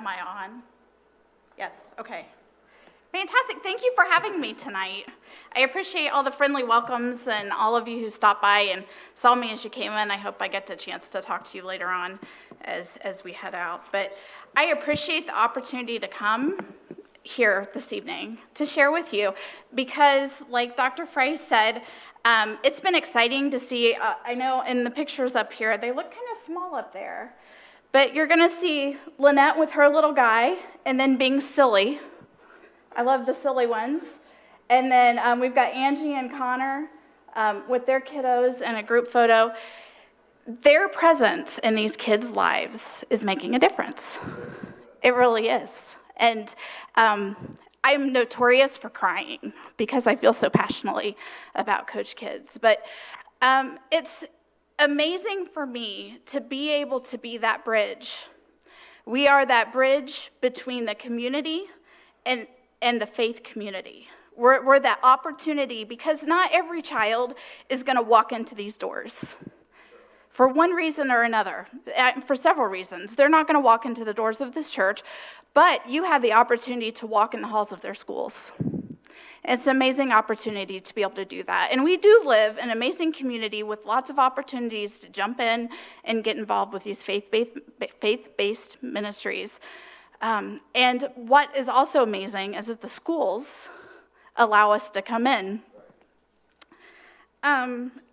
Am I on? Yes, okay. Fantastic. Thank you for having me tonight. I appreciate all the friendly welcomes and all of you who stopped by and saw me as you came in. I hope I get the chance to talk to you later on as we head out. But I appreciate the opportunity to come here this evening to share with you because, like Dr. Frey said, it's been exciting to see. I know in the pictures up here, they look kind of small up there. But you're going to see Lynette with her little guy and then being silly. I love the silly ones. And then we've got Angie and Connor with their kiddos and a group photo. Their presence in these kids' lives is making a difference. It really is. And I'm notorious for crying because I feel so passionately about Coach Kids. But it's amazing for me to be able to be that bridge. We are that bridge between the community and the faith community. We're that opportunity because not every child is going to walk into these doors. For one reason or another, for several reasons. They're not going to walk into the doors of this church, but you have the opportunity to walk in the halls of their schools. It's an amazing opportunity to be able to do that. And we do live in an amazing community with lots of opportunities to jump in and get involved with these faith-based ministries. And what is also amazing is that the schools allow us to come in.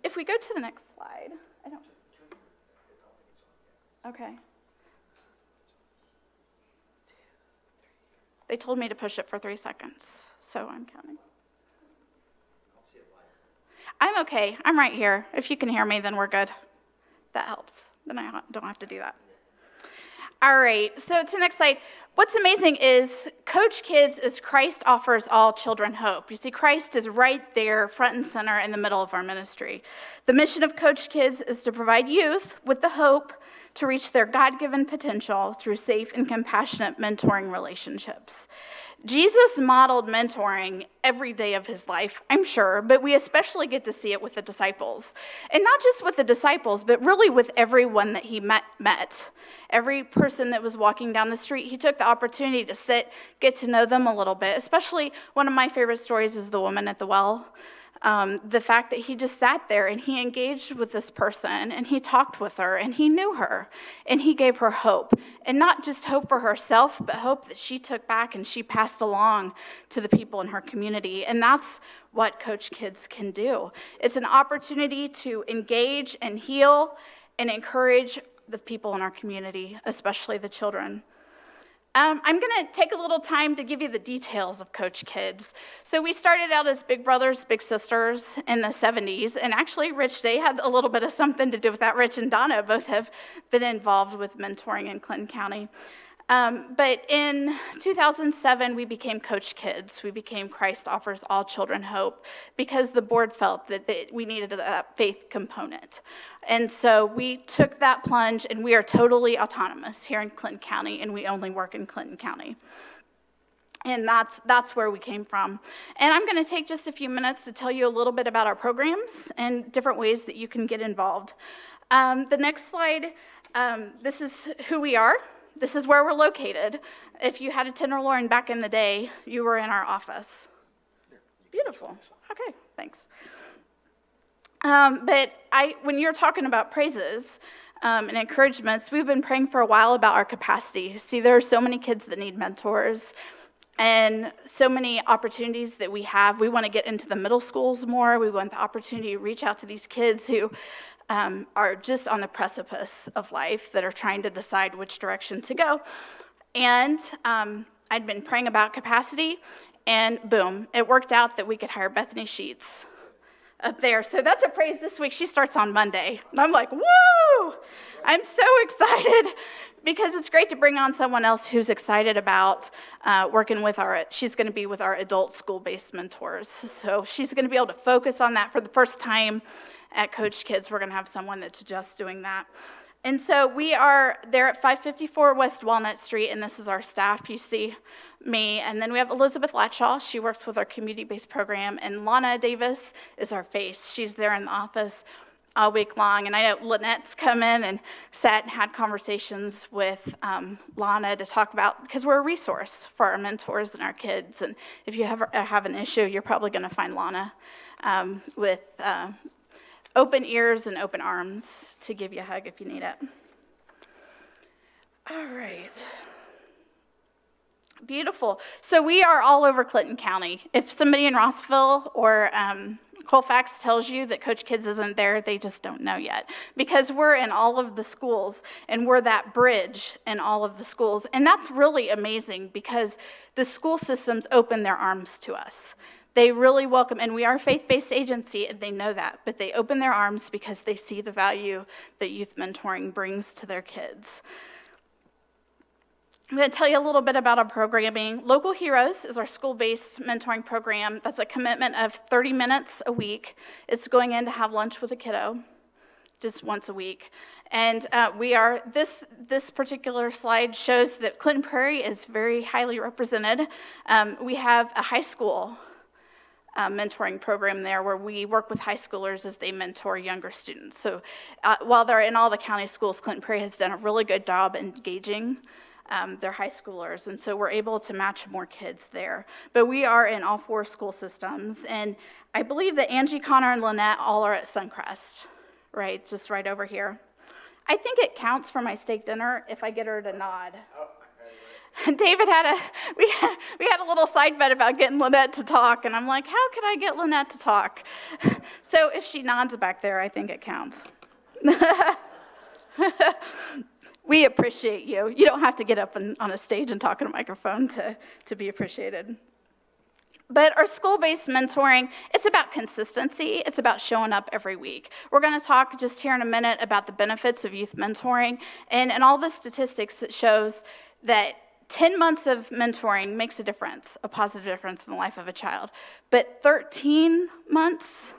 If we go to the next slide. Okay. They told me to push it for 3 seconds, so I'm counting. I'm okay. I'm right here. If you can hear me, then we're good. That helps. Then I don't have to do that. All right, so to the next slide. What's amazing is Coach Kids is Christ offers all children hope. You see, Christ is right there, front and center in the middle of our ministry. The mission of Coach Kids is to provide youth with the hope to reach their God-given potential through safe and compassionate mentoring relationships. Jesus modeled mentoring every day of his life, I'm sure, but we especially get to see it with the disciples. And not just with the disciples, but really with everyone that he met. Every person that was walking down the street, he took the opportunity to sit, get to know them a little bit. Especially one of my favorite stories is the woman at the well. The fact that he just sat there and he engaged with this person and he talked with her and he knew her and he gave her hope. And not just hope for herself, but hope that she took back and she passed along to the people in her community. And that's what Coach Kids can do. It's an opportunity to engage and heal and encourage the people in our community, especially the children. I'm going to take a little time to give you the details of Coach Kids. So we started out as big brothers, big sisters in the 70s, and actually Rich Day had a little bit of something to do with that. Rich and Donna both have been involved with mentoring in Clinton County. But in 2007, we became Coach Kids. We became Christ Offers All Children Hope because the board felt that we needed a faith component. And so we took that plunge, and we are totally autonomous here in Clinton County, and we only work in Clinton County. And that's where we came from. And I'm going to take just a few minutes to tell you a little bit about our programs and different ways that you can get involved. The next slide, this is who we are. This is where we're located. If you had a Tenderloin back in the day, you were in our office. Beautiful. Okay, thanks. But when you're talking about praises and encouragements, we've been praying for a while about our capacity. See, there are so many kids that need mentors and so many opportunities that we have. We want to get into the middle schools more. We want the opportunity to reach out to these kids who are just on the precipice of life, that are trying to decide which direction to go. And I'd been praying about capacity, and boom, it worked out that we could hire Bethany Sheets up there. So that's a praise this week. She starts on Monday. And I'm like, woo! I'm so excited because it's great to bring on someone else who's excited about working with she's going to be with our adult school-based mentors. So she's going to be able to focus on that for the first time. At Coach Kids, we're going to have someone that's just doing that. And so we are there at 554 West Walnut Street, and this is our staff. You see me. And then we have Elizabeth Latshaw. She works with our community-based program. And Lana Davis is our face. She's there in the office. all week long. And I know Lynette's come in and sat and had conversations with Lana to talk about, because we're a resource for our mentors and our kids. And if you ever have an issue, you're probably going to find Lana with open ears and open arms to give you a hug if you need it. All right. Beautiful. So we are all over Clinton County. If somebody in Rossville or Colfax tells you that Coach Kids isn't there, they just don't know yet. Because we're in all of the schools, and we're that bridge in all of the schools. And that's really amazing, because the school systems open their arms to us. They really welcome, and we are a faith-based agency, and they know that, but they open their arms because they see the value that youth mentoring brings to their kids. I'm going to tell you a little bit about our programming. Local Heroes is our school-based mentoring program. That's a commitment of 30 minutes a week. It's going in to have lunch with a kiddo just once a week. And this particular slide shows that Clinton Prairie is very highly represented. We have a high school mentoring program there where we work with high schoolers as they mentor younger students. So while they're in all the county schools, Clinton Prairie has done a really good job engaging their high schoolers, and so we're able to match more kids there. But we are in all 4 school systems, and I believe that Angie, Connor, and Lynette all are at Suncrest, right, just right over here. I think it counts for my steak dinner if I get her to nod. And David we had a little side bet about getting Lynette to talk, and I'm like, how could I get Lynette to talk? So if she nods back there, I think it counts. We appreciate you. You don't have to get up on a stage and talk in a microphone to be appreciated. But our school-based mentoring, it's about consistency. It's about showing up every week. We're going to talk just here in a minute about the benefits of youth mentoring and all the statistics that shows that 10 months of mentoring makes a difference, a positive difference in the life of a child. But 13 months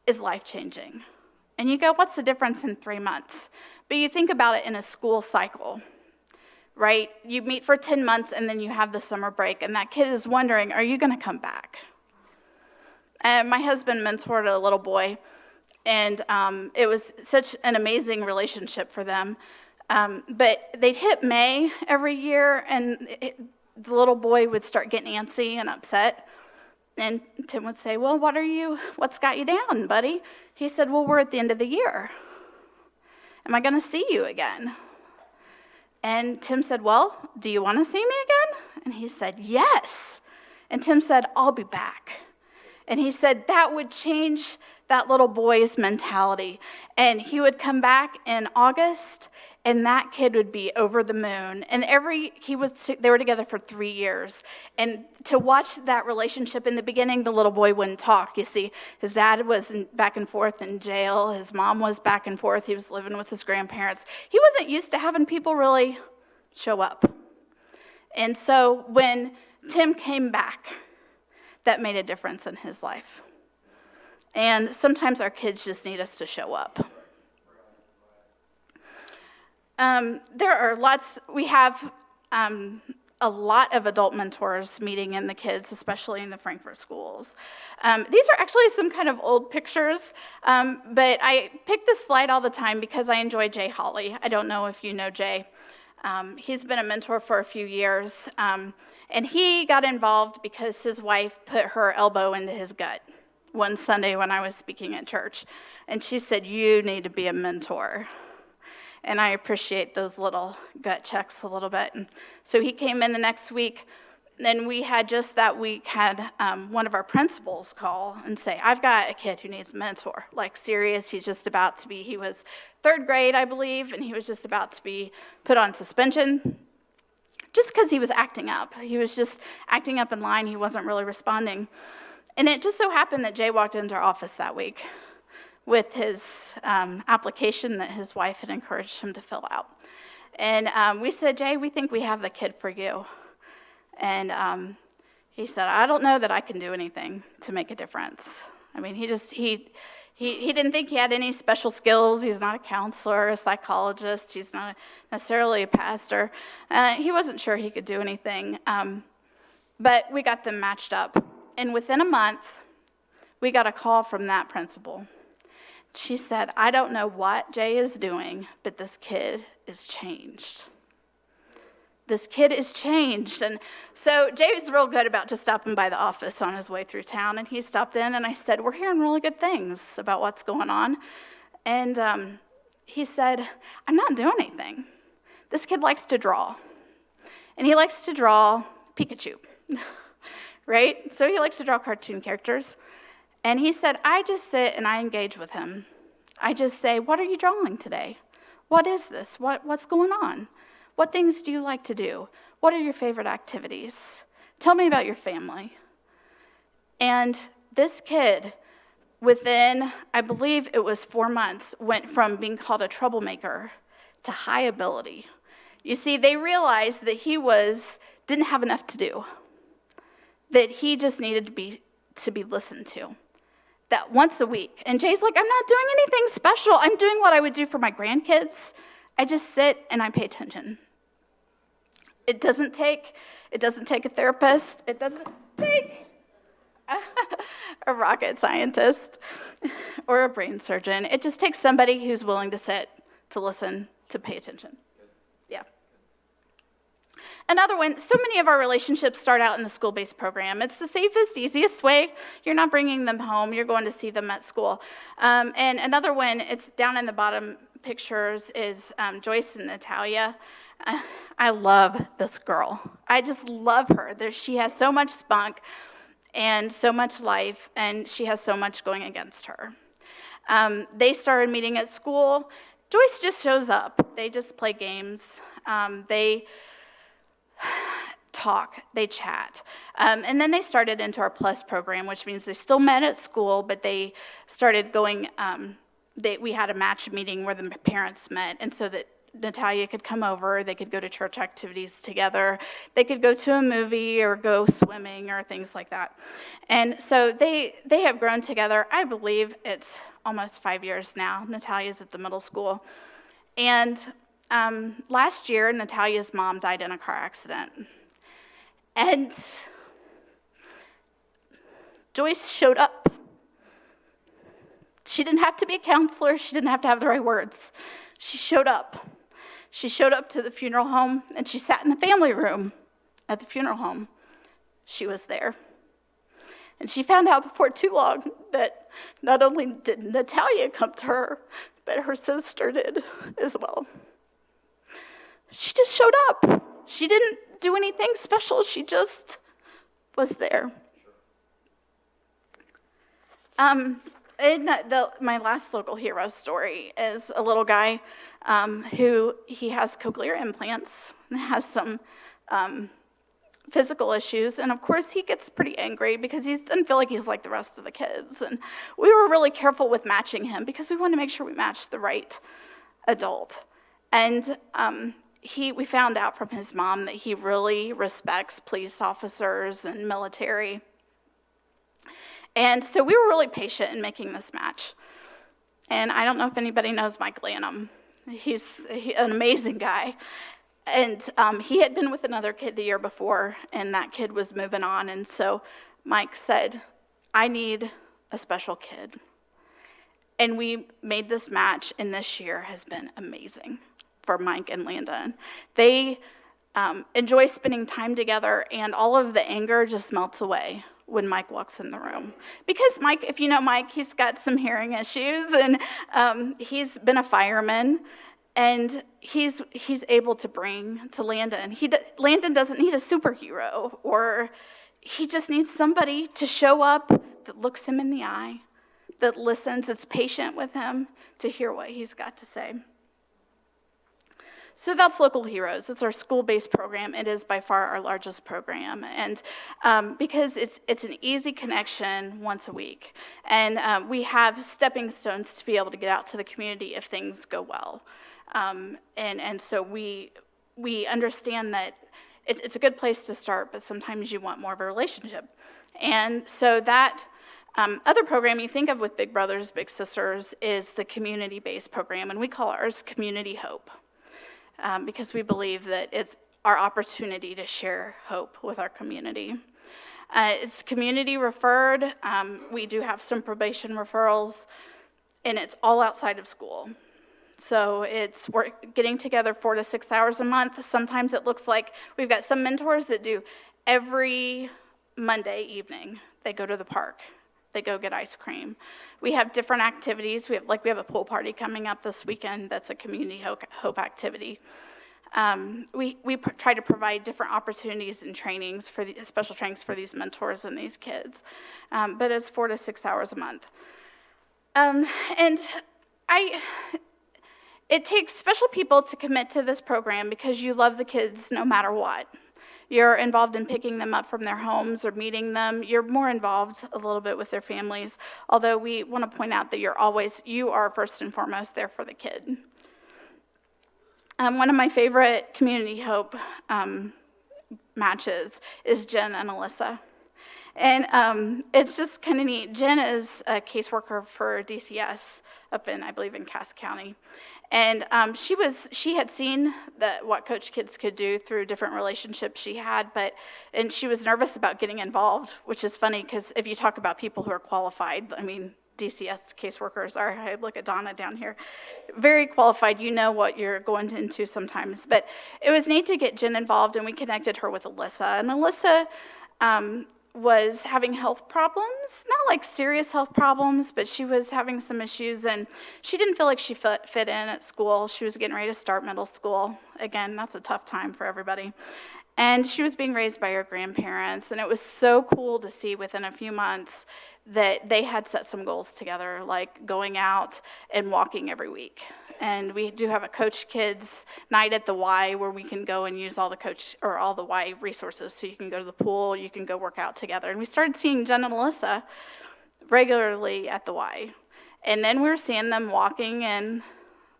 is life-changing. And you go, what's the difference in 3 months? But you think about it in a school cycle, right? You meet for 10 months, and then you have the summer break, and that kid is wondering, are you going to come back? And my husband mentored a little boy, and it was such an amazing relationship for them. But they'd hit May every year, and the little boy would start getting antsy and upset. And Tim would say, well, what's got you down, buddy? He said, well, we're at the end of the year. Am I going to see you again? And Tim said, well, do you want to see me again? And he said, yes. And Tim said, I'll be back. And he said that would change that little boy's mentality. And he would come back in August, and that kid would be over the moon. And they were together for 3 years. And to watch that relationship, in the beginning, the little boy wouldn't talk. You see, his dad was back and forth in jail. His mom was back and forth. He was living with his grandparents. He wasn't used to having people really show up. And so when Tim came back, that made a difference in his life. And sometimes our kids just need us to show up. We have a lot of adult mentors meeting in the kids, especially in the Frankfurt schools. These are actually some kind of old pictures, but I pick this slide all the time because I enjoy Jay Hawley. I don't know if you know Jay. He's been a mentor for a few years, and he got involved because his wife put her elbow into his gut one Sunday when I was speaking at church, and she said, you need to be a mentor. And I appreciate those little gut checks a little bit. And so he came in the next week, and we had just that week had one of our principals call and say, I've got a kid who needs a mentor, like serious. He was 3rd grade, I believe, and he was just about to be put on suspension just because he was acting up. He was just acting up in line. He wasn't really responding. And it just so happened that Jay walked into our office that week with his application that his wife had encouraged him to fill out. And we said, Jay, we think we have the kid for you. And he said, I don't know that I can do anything to make a difference. I mean, he didn't think he had any special skills. He's not a counselor, a psychologist. He's not necessarily a pastor. He wasn't sure he could do anything. But we got them matched up. And within a month, we got a call from that principal She said, I don't know what Jay is doing, but this kid is changed. This kid is changed. And so Jay was real good about just stopping by the office on his way through town, and he stopped in, and I said, we're hearing really good things about what's going on. And he said, I'm not doing anything. This kid likes to draw, and he likes to draw Pikachu, right? So he likes to draw cartoon characters. And he said, I just sit and I engage with him. I just say, what are you drawing today? What is this? What's going on? What things do you like to do? What are your favorite activities? Tell me about your family. And this kid, within, I believe it was 4 months, went from being called a troublemaker to high ability. You see, they realized that he didn't have enough to do, that he just needed to be listened to. That once a week. And Jay's like, I'm not doing anything special. I'm doing what I would do for my grandkids. I just sit and I pay attention. It doesn't take a therapist. It doesn't take a rocket scientist or a brain surgeon. It just takes somebody who's willing to sit, to listen, to pay attention. Yeah. Another one, so many of our relationships start out in the school-based program. It's the safest, easiest way. You're not bringing them home. You're going to see them at school. And another one, it's down in the bottom pictures, is Joyce and Natalia. I love this girl. I just love her. She has so much spunk and so much life, and she has so much going against her. They started meeting at school. Joyce just shows up. They just play games. They talk, they chat. And then they started into our Plus program, which means they still met at school, but they started going, we had a match meeting where the parents met, and so that Natalia could come over, they could go to church activities together, they could go to a movie or go swimming or things like that. And so they have grown together. I believe it's almost 5 years now. Natalia's at the middle school. And last year, Natalia's mom died in a car accident. And Joyce showed up. She didn't have to be a counselor. She didn't have to have the right words. She showed up. She showed up to the funeral home, and she sat in the family room at the funeral home. She was there. And she found out before too long that not only did Natalia come to her, but her sister did as well. She just showed up. She didn't do anything special. She just was there. My last local hero story is a little guy who he has cochlear implants and has some physical issues. And of course, he gets pretty angry because he doesn't feel like he's like the rest of the kids. And we were really careful with matching him because we wanted to make sure we matched the right adult. And we found out from his mom that he really respects police officers and military. And so we were really patient in making this match. And I don't know if anybody knows Mike Lanham. He's an amazing guy. And he had been with another kid the year before, and that kid was moving on. And so Mike said, I need a special kid. And we made this match, and this year has been amazing for Mike and Landon. They enjoy spending time together, and all of the anger just melts away when Mike walks in the room. Because Mike, if you know Mike, he's got some hearing issues, and he's been a fireman, and he's able to bring to Landon. Landon doesn't need a superhero, or he just needs somebody to show up that looks him in the eye, that listens, that's patient with him to hear what he's got to say. So that's Local Heroes. It's our school-based program. It is by far our largest program, and because it's an easy connection once a week, and we have stepping stones to be able to get out to the community if things go well, and so we understand that it's a good place to start, but sometimes you want more of a relationship, and so that other program you think of with Big Brothers Big Sisters is the community-based program, and we call ours Community Hope. Because we believe that it's our opportunity to share hope with our community. It's community referred. We do have some probation referrals. and it's all outside of school. So it's getting together 4 to 6 hours a month. Sometimes it looks like we've got some mentors that do every Monday evening. They go to the park. They go get ice cream. We have different activities. We have a pool party coming up this weekend. That's a community hope activity. We try to provide different opportunities and trainings special trainings for these mentors and these kids. But it's 4 to 6 hours a month. It takes special people to commit to this program because you love the kids no matter what. You're involved in picking them up from their homes or meeting them. You're more involved a little bit with their families, although we want to point out that you are first and foremost there for the kid. One of my favorite Community Hope matches is Jen and Alyssa. And it's just kind of neat. Jen is a caseworker for DCS up in, I believe, in Cass County. And she had seen what Coach Kids could do through different relationships she had, and she was nervous about getting involved, which is funny because if you talk about people who are qualified, I mean, DCS caseworkers are, I look at Donna down here, very qualified. You know what you're going into sometimes. But it was neat to get Jen involved, and we connected her with Alyssa. And Alyssa was having health problems, not like serious health problems, but she was having some issues, and she didn't feel like she fit in at school. She was getting ready to start middle school. Again, that's a tough time for everybody. And she was being raised by her grandparents, and it was so cool to see within a few months that they had set some goals together, like going out and walking every week. And we do have a Coach Kids night at the Y where we can go and use all the Y resources. So you can go to the pool, you can go work out together. And we started seeing Jen and Alyssa regularly at the Y. And then we were seeing them walking in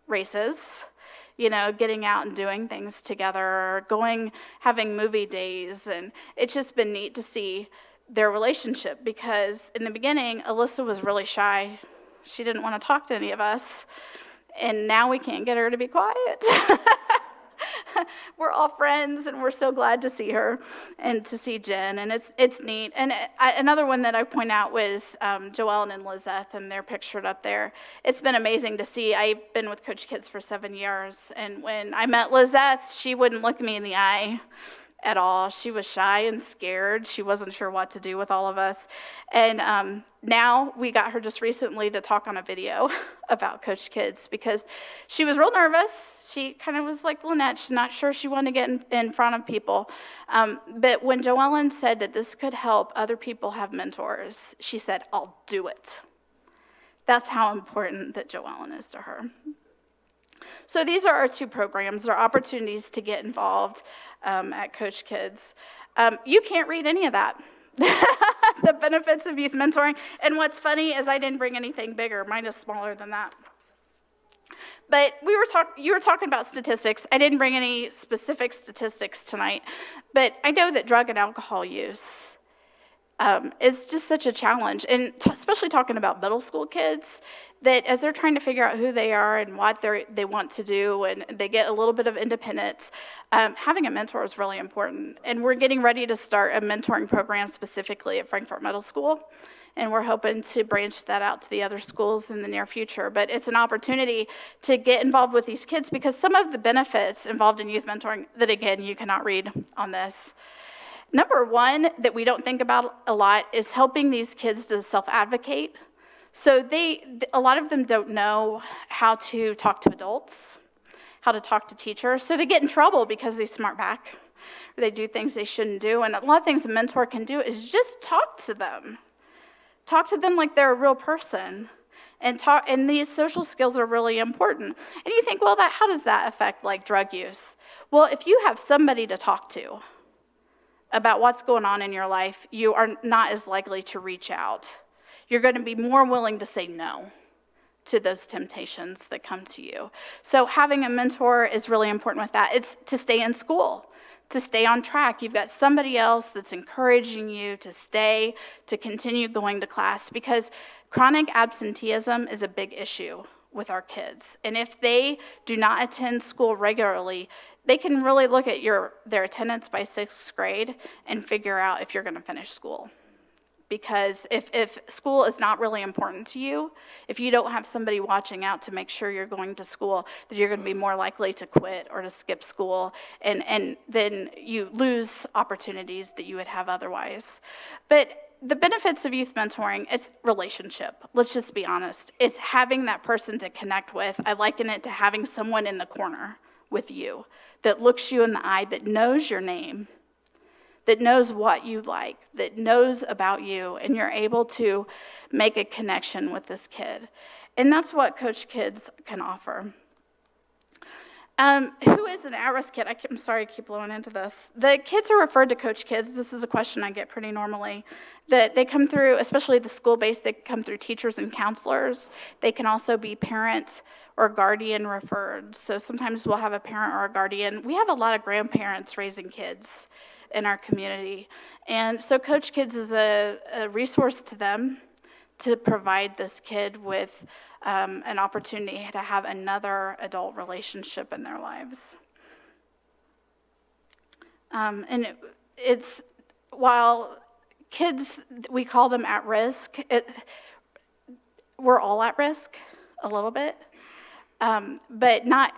races, getting out and doing things together, having movie days. And it's just been neat to see their relationship, because in the beginning, Alyssa was really shy. She didn't want to talk to any of us. And now we can't get her to be quiet. We're all friends, and we're so glad to see her and to see Jen, and it's neat. And another one that I point out was Joellen and Lizeth, and they're pictured up there. It's been amazing to see. I've been with Coach Kids for 7 years, and when I met Lizeth, she wouldn't look me in the eye at all. She was shy and scared. She wasn't sure what to do with all of us. And now we got her just recently to talk on a video about Coach Kids because she was real nervous. She kind of was like Lynette. She's not sure she wanted to get in front of people. But when Joellen said that this could help other people have mentors, she said, "I'll do it." That's how important that Joellen is to her. So these are our two programs. They're opportunities to get involved at Coach Kids. You can't read any of that. The benefits of youth mentoring. And what's funny is I didn't bring anything bigger. Mine is smaller than that. But you were talking about statistics. I didn't bring any specific statistics tonight. But I know that drug and alcohol use is just such a challenge. And especially talking about middle school kids, that as they're trying to figure out who they are and what they want to do, and they get a little bit of independence, having a mentor is really important. And we're getting ready to start a mentoring program specifically at Frankfort Middle School, and we're hoping to branch that out to the other schools in the near future. But it's an opportunity to get involved with these kids, because some of the benefits involved in youth mentoring that, again, you cannot read on this. Number one that we don't think about a lot is helping these kids to self-advocate. So a lot of them don't know how to talk to adults, how to talk to teachers. So they get in trouble because they smart back, or they do things they shouldn't do. And a lot of things a mentor can do is just talk to them. Talk to them like they're a real person. And these social skills are really important. And you think, well, how does that affect like drug use? Well, if you have somebody to talk to about what's going on in your life, you are not as likely to reach out. You're going to be more willing to say no to those temptations that come to you. So having a mentor is really important with that. It's to stay in school, to stay on track. You've got somebody else that's encouraging you to continue going to class, because chronic absenteeism is a big issue with our kids. And if they do not attend school regularly, they can really look at their attendance by 6th grade and figure out if you're going to finish school. because if school is not really important to you, if you don't have somebody watching out to make sure you're going to school, then you're going to be more likely to quit or to skip school, and then you lose opportunities that you would have otherwise. But the benefits of youth mentoring, it's relationship. Let's just be honest. It's having that person to connect with. I liken it to having someone in the corner with you that looks you in the eye, that knows your name, that knows what you like, that knows about you, and you're able to make a connection with this kid. And that's what Coach Kids can offer. Who is an at-risk kid? I'm sorry I keep blowing into this. The kids are referred to Coach Kids. This is a question I get pretty normally. That they come through, especially the school-based, they come through teachers and counselors. They can also be parent or guardian referred. So sometimes we'll have a parent or a guardian. We have a lot of grandparents raising kids in our community. And so Coach Kids is a resource to them to provide this kid with an opportunity to have another adult relationship in their lives. And it's, while kids, we call them at risk, we're all at risk a little bit, but not,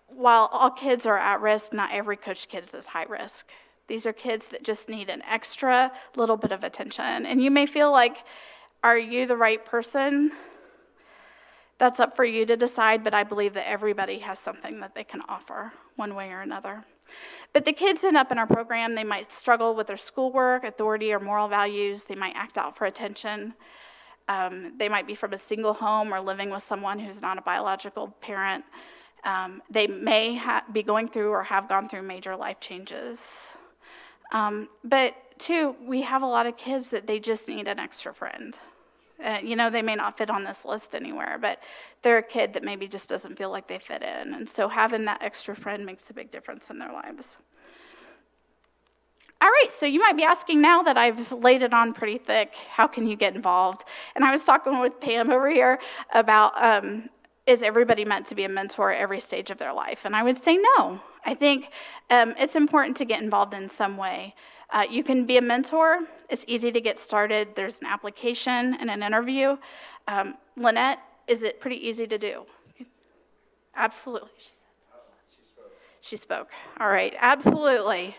while all kids are at risk, not every Coach Kids is high risk. These are kids that just need an extra little bit of attention. And you may feel like, are you the right person? That's up for you to decide, but I believe that everybody has something that they can offer one way or another. But the kids end up in our program, they might struggle with their schoolwork, authority, or moral values. They might act out for attention. They might be from a single home or living with someone who's not a biological parent. They may be going through or have gone through major life changes. But two, we have a lot of kids that they just need an extra friend. They may not fit on this list anywhere, but they're a kid that maybe just doesn't feel like they fit in. And so having that extra friend makes a big difference in their lives. All right, so you might be asking, now that I've laid it on pretty thick, how can you get involved? And I was talking with Pam over here about, is everybody meant to be a mentor at every stage of their life? And I would say no. I think it's important to get involved in some way. You can be a mentor. It's easy to get started. There's an application and an interview. Lynette, is it pretty easy to do? Absolutely. She spoke. All right, absolutely.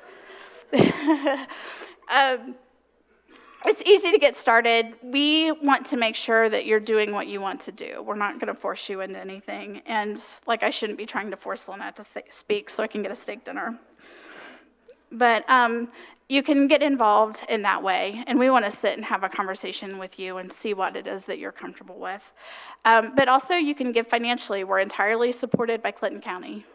It's easy to get started. We want to make sure that you're doing what you want to do. We're not going to force you into anything. And I shouldn't be trying to force Lynette to speak so I can get a steak dinner. But you can get involved in that way. And we want to sit and have a conversation with you and see what it is that you're comfortable with. But also you can give financially. We're entirely supported by Clinton County.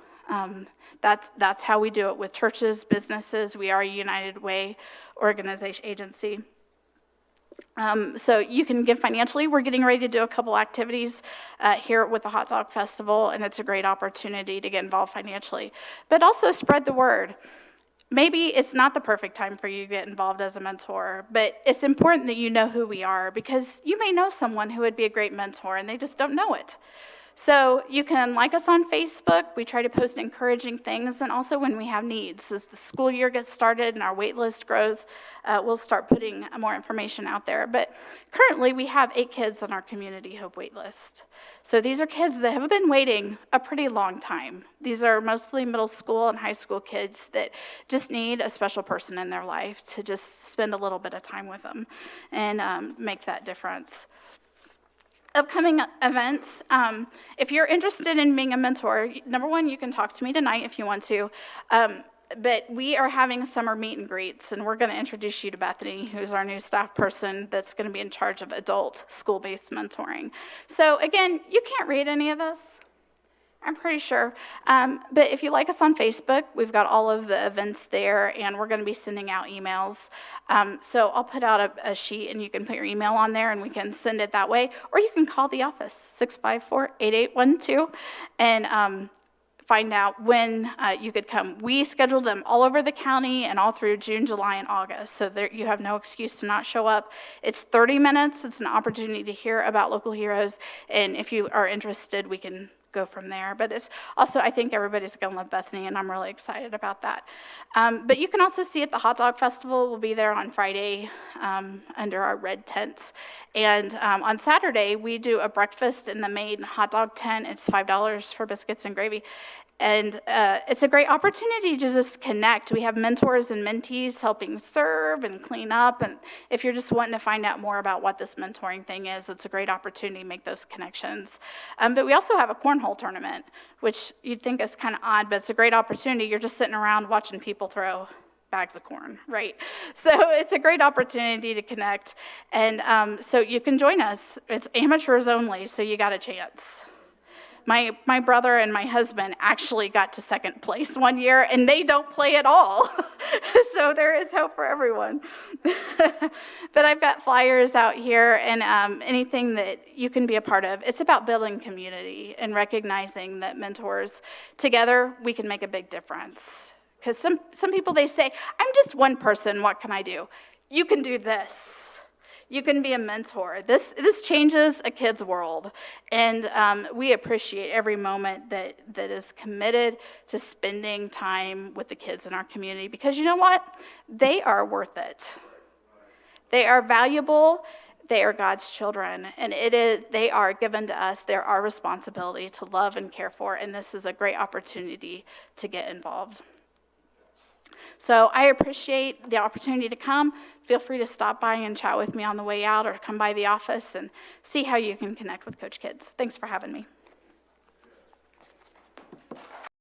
That's how we do it with churches, businesses. We are a United Way organization agency. So you can give financially. We're getting ready to do a couple activities here with the Hot Dog Festival, and it's a great opportunity to get involved financially. But also spread the word. Maybe it's not the perfect time for you to get involved as a mentor, but it's important that you know who we are, because you may know someone who would be a great mentor and they just don't know it. So you can like us on Facebook. We try to post encouraging things, and also when we have needs. As the school year gets started and our wait list grows, we'll start putting more information out there. But currently we have 8 kids on our Community Hope wait list. So these are kids that have been waiting a pretty long time. These are mostly middle school and high school kids that just need a special person in their life to just spend a little bit of time with them and make that difference. Upcoming events, if you're interested in being a mentor, number one, you can talk to me tonight if you want to, but we are having summer meet and greets, and we're going to introduce you to Bethany, who's our new staff person that's going to be in charge of adult school-based mentoring. So again, you can't read any of this, I'm pretty sure, but if you like us on Facebook, we've got all of the events there, and we're going to be sending out emails. So I'll put out a sheet, and you can put your email on there, and we can send it that way, or you can call the office, 654-8812, and find out when you could come. We scheduled them all over the county and all through June, July, and August, so there, you have no excuse to not show up. It's 30 minutes. It's an opportunity to hear about local heroes, and if you are interested, we can go from there. But it's also, I think everybody's going to love Bethany, and I'm really excited about that. But you can also see at the Hot Dog Festival. We'll be there on Friday under our red tents. And on Saturday, we do a breakfast in the main hot dog tent. It's $5 for biscuits and gravy. And it's a great opportunity to just connect. We have mentors and mentees helping serve and clean up. And if you're just wanting to find out more about what this mentoring thing is, it's a great opportunity to make those connections. But we also have a cornhole tournament, which you'd think is kind of odd, but it's a great opportunity. You're just sitting around watching people throw bags of corn, right? So it's a great opportunity to connect. And so you can join us. It's amateurs only, so you got a chance. My brother and my husband actually got to second place one year, and they don't play at all. So there is hope for everyone. But I've got flyers out here, and anything that you can be a part of. It's about building community and recognizing that mentors, together, we can make a big difference. Because some people, they say, I'm just one person, what can I do? You can do this. You can be a mentor. This changes a kid's world, and we appreciate every moment that is committed to spending time with the kids in our community, because you know what? They are worth it. They are valuable. They are God's children, and they are given to us. They're our responsibility to love and care for, and this is a great opportunity to get involved. So I appreciate the opportunity to come. Feel free to stop by and chat with me on the way out, or come by the office and see how you can connect with Coach Kids. Thanks for having me.